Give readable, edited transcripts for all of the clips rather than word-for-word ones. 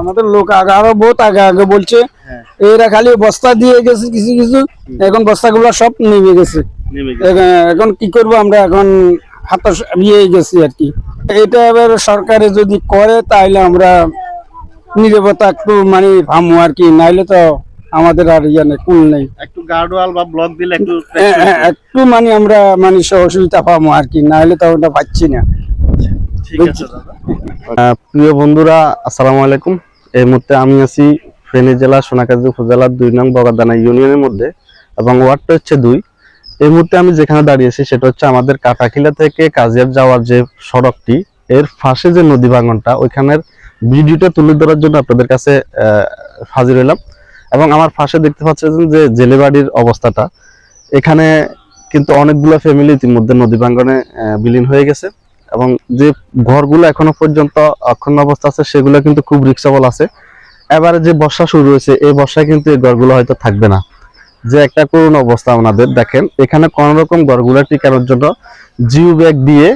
আমাদের লোক আগে আরো বহুত আগে আগে বলছে এরা খালি বস্তা দিয়ে গেছে কিছু কিছু, এখন বস্তাগুলো সব নেমে গেছে। এখন কি করব আমরা, এখন হতাশ ইয়ে গেছি আর কি। এটা এবার সরকারে যদি করে তাহলে আমরা নিরাপত্তা একটু মানে ভাববো আর কি, নাইলে তো আমাদের আর ইয়ে নেই, কুল নেই। একটু গার্ডওয়াল বা ব্লক দিলে একটু মানে আমরা মানে সহযোগিতা পাবো আর কি, নাইলে তো ওটা পাচ্ছি না। ঠিক আছে দাদা। প্রিয় বন্ধুরা, আসসালামু আলাইকুম। এই মুহূর্তে আমি আছি ফেনী জেলা সোনাকাজি উপজেলার 2 নং বগাদানা ইউনিয়নের মধ্যে, এবং ওয়ার্ডটা হচ্ছে 2। এই মুহূর্তে আমি যেখানে দাঁড়িয়েছি সেটা হচ্ছে আমাদের কাটাখিলা থেকে কাজিয়ার যাওয়ার যে সড়কটি, এর পাশে যে নদী ভাঙনটা, ওইখানের ভিডিওটা তুলে ধরার জন্য আপনাদের কাছে হাজির হলাম। এবং আমার পাশে দেখতে পাচ্ছেন যে জেলেবাড়ির অবস্থাটা, এখানে কিন্তু অনেকগুলো ফ্যামিলি ইতিমধ্যে নদী ভাঙনে বিলীন হয়ে গেছে, এবং যে ঘরগুলো এখনো পর্যন্ত অক্ষুণ্ণ অবস্থা আছে সেগুলো কিন্তু খুব রিস্কেবল আছে। এবারে যে বর্ষা শুরু হয়েছে, এই বর্ষায় কিন্তু এই ঘরগুলো হয়তো থাকবে না। যে একটা করুণ অবস্থা আমাদের, দেখেন এখানে কোন রকম ঘরগুলো টিকানোর জন্য জিও ব্যাগ দিয়ে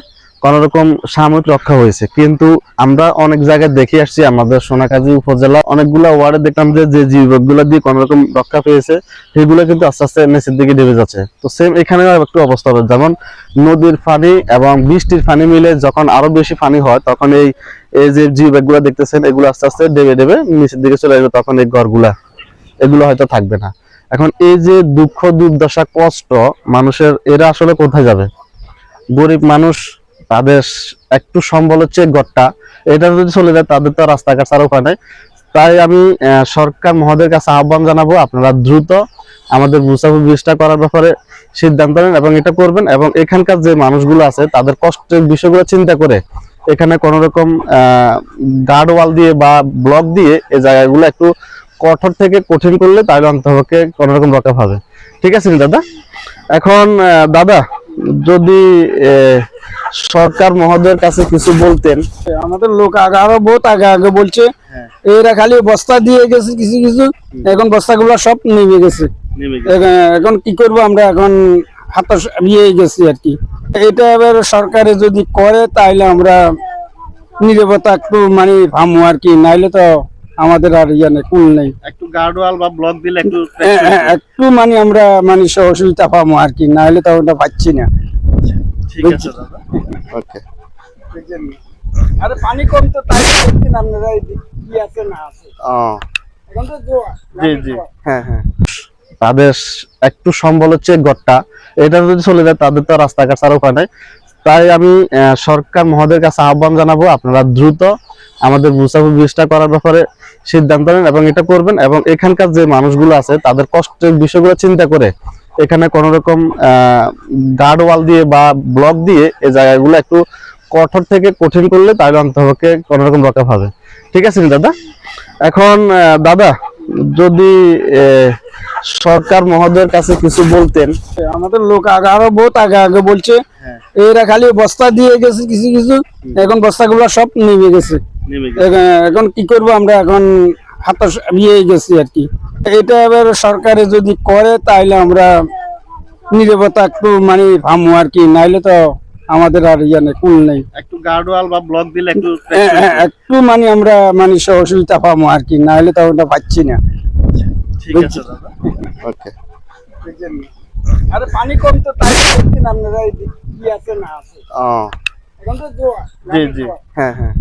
কোন রকম সাময়িক রক্ষা হয়েছে, কিন্তু আমরা অনেক জায়গায় দেখে আসছি, আমাদের সোনাকাজি উপজেলা অনেকগুলো ওয়ার্ডে দেখলাম যে জিও ব্যাগ গুলো দিয়ে কোন রকম রক্ষা পেয়েছে, সেগুলো কিন্তু আস্তে আস্তে নিচের দিকে ডেবে যাচ্ছে। তো সেম এখানে একটু অবস্থা হবে, যেমন নদীর পানি এবং বৃষ্টির পানি মিলে যখন আরো বেশি পানি হয়, তখন এই যে জিও ব্যাগ গুলো দেখতেছেন, এগুলো আস্তে আস্তে ডেবে ডেবে নিচের দিকে চলে যাবে, তখন এই ঘরগুলা এগুলো হয়তো থাকবে না। এখন এই যে দুঃখ দুর্দশা কষ্ট মানুষের, এরা আসলে কোথায় যাবে? গরিব মানুষ, তাদের একটু সম্বল হচ্ছে ঘরটা, এটা যদি চলে যায় তাদের তো রাস্তাঘাট ছাড়া উপায় নাই। তাই আমি সরকার মহোদয়ের কাছে আহ্বান জানাবো, আপনারা দ্রুত আমাদের মুসাফির ব্রিজটা করার ব্যাপারে সিদ্ধান্ত নেন এবং এটা করবেন, এবং এখানকার যে মানুষগুলো আছে তাদের কষ্টের বিষয়গুলো চিন্তা করে এখানে কোন রকম গার্ড ওয়াল দিয়ে বা ব্লক দিয়ে এই জায়গাগুলো একটু কঠোর থেকে কঠিন করলে তাহলে অন্তপক্ষে কোন রকম রক্ষা পাবে। ঠিক আছে দাদা? এখন দাদা, যদি সরকার মহোদয়ের কাছে কিছু বলতেন। আমাদের লোক আগে আরো বহুত আগে আগে বলছে এরা খালি বস্তা দিয়ে গেছে কিছু কিছু, এখন বস্তাগুলো সব নেমে গেছে। এখন কি করব আমরা, এখন হতাশ ইয়ে গেছি আর কি। এটা এবার সরকারে যদি করে তাহলে আমরা নিরাপত্তা একটু মানে ভাববো আর কি, নাইলে তো আমাদের আর ইয়ে নেই, কুল নেই। একটু গার্ডওয়াল বা ব্লক দিলে একটু মানে আমরা মানে সহযোগিতা পাবো আর কি, নাইলে তো ওটা পাচ্ছি না। ঠিক আছে দাদা। ওকে। আরে পানি কম তো, তাই দেখছেন আপনারা কি আছে না আছে। এখন তো জোয়ার। জি জি, হ্যাঁ হ্যাঁ। তাদের একটু সম্বল হচ্ছে ঘরটা, এটা যদি চলে যায় তাদের তো রাস্তাঘাট ছাড়া উপায় নাই। তাই আমি সরকার মহোদয়ের কাছে আহ্বান জানাবো, আপনারা দ্রুত আমাদের মুসাফির ব্রিজটা করার ব্যাপারে সিদ্ধান্ত নেন এবং এটা করবেন, এবং এখানকার যে মানুষগুলো আছে তাদের কষ্টের বিষয়গুলো চিন্তা করে এখানে কোন রকম গার্ড ওয়াল দিয়ে বা ব্লক দিয়ে এই জায়গাগুলো একটু কঠোর থেকে কঠিন করলে তাহলে অন্তপক্ষে কোন রকম রক্ষা পাবে। ঠিক আছে দাদা? এখন দাদা, যদি সরকার মহোদয়ের কাছে কিছু বলতেন। আমাদের লোক আগে আরো বহুত আগে আগে বলছে এরা খালি বস্তা দিয়ে গেছে কিছু কিছু, এখন বস্তাগুলো সব নেমে গেছে। এখন কি করব আমরা, এখন হতাশ ইয়ে গেছি আর কি। এটা এবার সরকারে যদি করে তাহলে আমরা নিরাপত্তা একটু মানে ভাববো আর কি, নাইলে তো আমাদের আর ইয়ে নেই, কুল নেই। একটু গার্ডওয়াল বা ব্লক দিলে একটু মানে আমরা মানে সহযোগিতা পাবো আর কি, নাইলে তো ওটা পাচ্ছি না। ঠিক আছে দাদা। ওকে। আরে পানি কম তো, তাই দেখছেন আপনারা কি আছে না আছে। এখন তো জোয়ার। জি জি, হ্যাঁ হ্যাঁ।